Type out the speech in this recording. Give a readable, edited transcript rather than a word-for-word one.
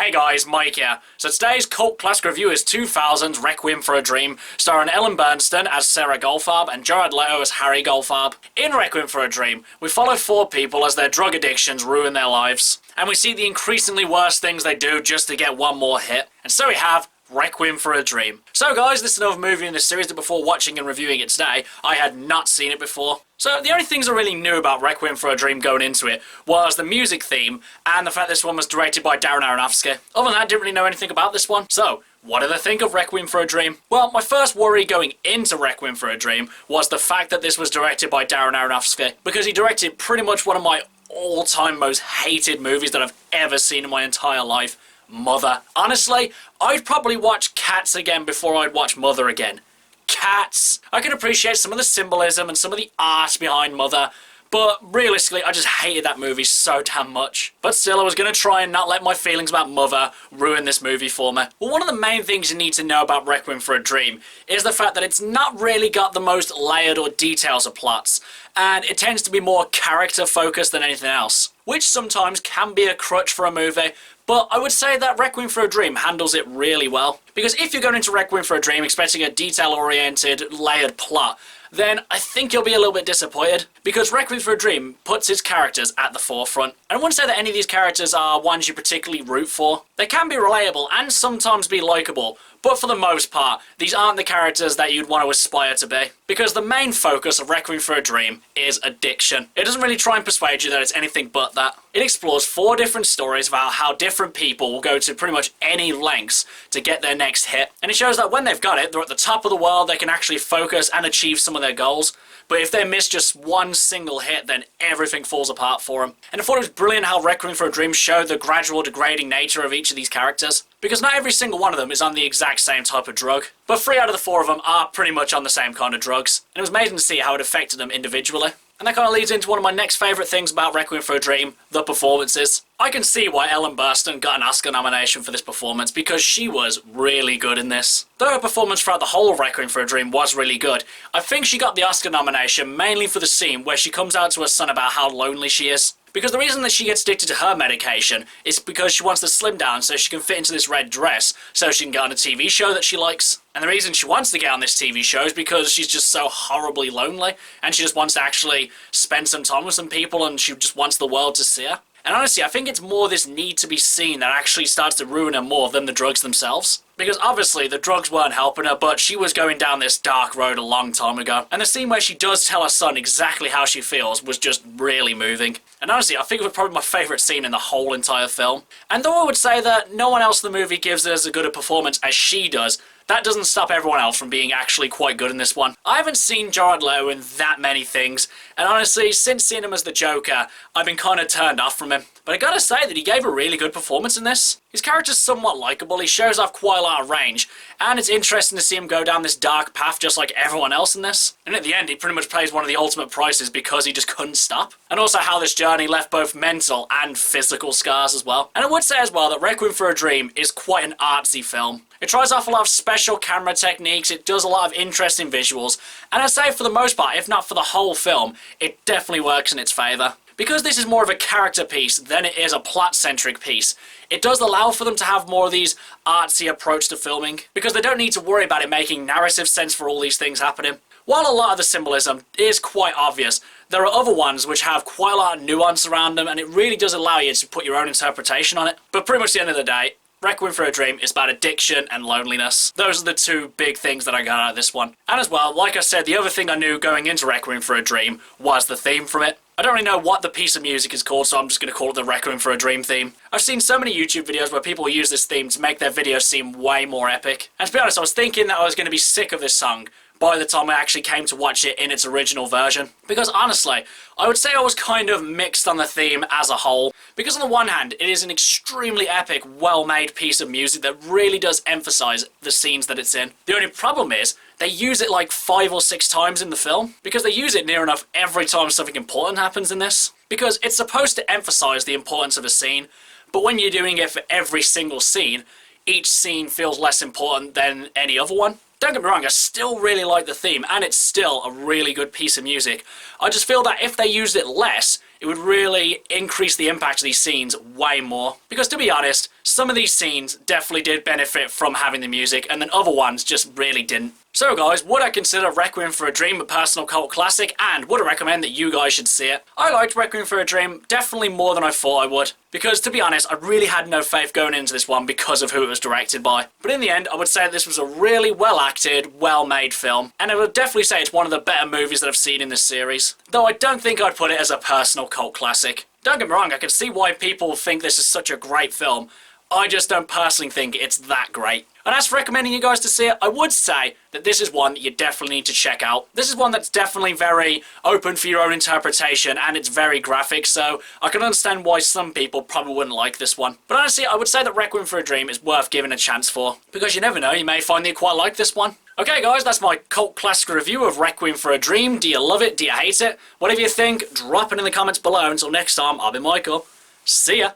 Hey guys, Mike here. So today's cult classic review is 2000's Requiem For A Dream, starring Ellen Burstyn as Sarah Goldfarb and Jared Leto as Harry Goldfarb. In Requiem For A Dream, we follow four people as their drug addictions ruin their lives, and we see the increasingly worse things they do just to get one more hit. And so we have Requiem For A Dream. So guys, this is another movie in this series that before watching and reviewing it today, I had not seen it before. So the only things I really knew about Requiem For A Dream going into it was the music theme and the fact this one was directed by Darren Aronofsky. Other than that, I didn't really know anything about this one. So, what did I think of Requiem For A Dream? Well, my first worry going into Requiem For A Dream was the fact that this was directed by Darren Aronofsky, because he directed pretty much one of my all-time most hated movies that I've ever seen in my entire life, Mother. Honestly, I'd probably watch Cats again before I'd watch Mother again. Cats! I can appreciate some of the symbolism and some of the art behind Mother, but realistically, I just hated that movie so damn much. But still, I was going to try and not let my feelings about Mother ruin this movie for me. Well, one of the main things you need to know about Requiem For A Dream is the fact that it's not really got the most layered or details of plots, and it tends to be more character-focused than anything else, which sometimes can be a crutch for a movie, but I would say that Requiem For A Dream handles it really well. Because if you're going into Requiem For A Dream expecting a detail-oriented, layered plot, then I think you'll be a little bit disappointed, because Requiem For A Dream puts its characters at the forefront. And I wouldn't say that any of these characters are ones you particularly root for. They can be relatable and sometimes be likeable, but for the most part, these aren't the characters that you'd want to aspire to be. Because the main focus of Requiem For A Dream is addiction. It doesn't really try and persuade you that it's anything but that. It explores four different stories about how different people will go to pretty much any lengths to get their next hit. And it shows that when they've got it, they're at the top of the world, they can actually focus and achieve some of their goals. But if they miss just one single hit, then everything falls apart for them. And I thought it was brilliant how Requiem For A Dream showed the gradual degrading nature of each of these characters. Because not every single one of them is on the exact same type of drug. But 3 out of the 4 of them are pretty much on the same kind of drugs. And it was amazing to see how it affected them individually. And that kind of leads into one of my next favourite things about Requiem For A Dream, the performances. I can see why Ellen Burstyn got an Oscar nomination for this performance, because she was really good in this. Though her performance throughout the whole of Requiem For A Dream was really good, I think she got the Oscar nomination mainly for the scene where she comes out to her son about how lonely she is. Because the reason that she gets addicted to her medication is because she wants to slim down so she can fit into this red dress so she can get on a TV show that she likes. And the reason she wants to get on this TV show is because she's just so horribly lonely, and she just wants to actually spend some time with some people, and she just wants the world to see her. And honestly, I think it's more this need to be seen that actually starts to ruin her more than the drugs themselves. Because obviously, the drugs weren't helping her, but she was going down this dark road a long time ago. And the scene where she does tell her son exactly how she feels was just really moving. And honestly, I think it was probably my favourite scene in the whole entire film. And though I would say that no one else in the movie gives as good a performance as she does, that doesn't stop everyone else from being actually quite good in this one. I haven't seen Jared Leto in that many things, and honestly, since seeing him as the Joker, I've been kind of turned off from him. But I gotta say that he gave a really good performance in this. His character's somewhat likeable, he shows off quite a lot of range, and it's interesting to see him go down this dark path just like everyone else in this. And at the end, he pretty much plays one of the ultimate prices because he just couldn't stop. And also how this journey left both mental and physical scars as well. And I would say as well that Requiem For A Dream is quite an artsy film. It tries off a lot of special camera techniques, it does a lot of interesting visuals, and I'd say for the most part, if not for the whole film, it definitely works in its favour. Because this is more of a character piece than it is a plot-centric piece, it does allow for them to have more of these artsy approach to filming, because they don't need to worry about it making narrative sense for all these things happening. While a lot of the symbolism is quite obvious, there are other ones which have quite a lot of nuance around them, and it really does allow you to put your own interpretation on it. But pretty much at the end of the day, Requiem For A Dream is about addiction and loneliness. Those are the two big things that I got out of this one. And as well, like I said, the other thing I knew going into Requiem For A Dream was the theme from it. I don't really know what the piece of music is called, so I'm just going to call it the Requiem For A Dream theme. I've seen so many YouTube videos where people use this theme to make their videos seem way more epic. And to be honest, I was thinking that I was going to be sick of this song by the time I actually came to watch it in its original version. Because honestly, I would say I was kind of mixed on the theme as a whole. Because on the one hand, it is an extremely epic, well-made piece of music that really does emphasize the scenes that it's in. The only problem is, they use it like 5 or 6 times in the film, because they use it near enough every time something important happens in this. Because it's supposed to emphasize the importance of a scene, but when you're doing it for every single scene, each scene feels less important than any other one. Don't get me wrong, I still really like the theme, and it's still a really good piece of music. I just feel that if they used it less, it would really increase the impact of these scenes way more. Because to be honest, some of these scenes definitely did benefit from having the music, and then other ones just really didn't. So guys, would I consider Requiem for a Dream a personal cult classic, and would I recommend that you guys should see it? I liked Requiem for a Dream definitely more than I thought I would, because to be honest, I really had no faith going into this one because of who it was directed by. But in the end, I would say this was a really well acted, well made film, and I would definitely say it's one of the better movies that I've seen in this series, though I don't think I'd put it as a personal cult classic. Don't get me wrong, I can see why people think this is such a great film. I just don't personally think it's that great. And as for recommending you guys to see it, I would say that this is one that you definitely need to check out. This is one that's definitely very open for your own interpretation, and it's very graphic, so I can understand why some people probably wouldn't like this one. But honestly, I would say that Requiem for a Dream is worth giving a chance for, because you never know, you may find that you quite like this one. Okay guys, that's my cult classic review of Requiem for a Dream. Do you love it? Do you hate it? Whatever you think, drop it in the comments below. Until next time, I've been Michael. See ya!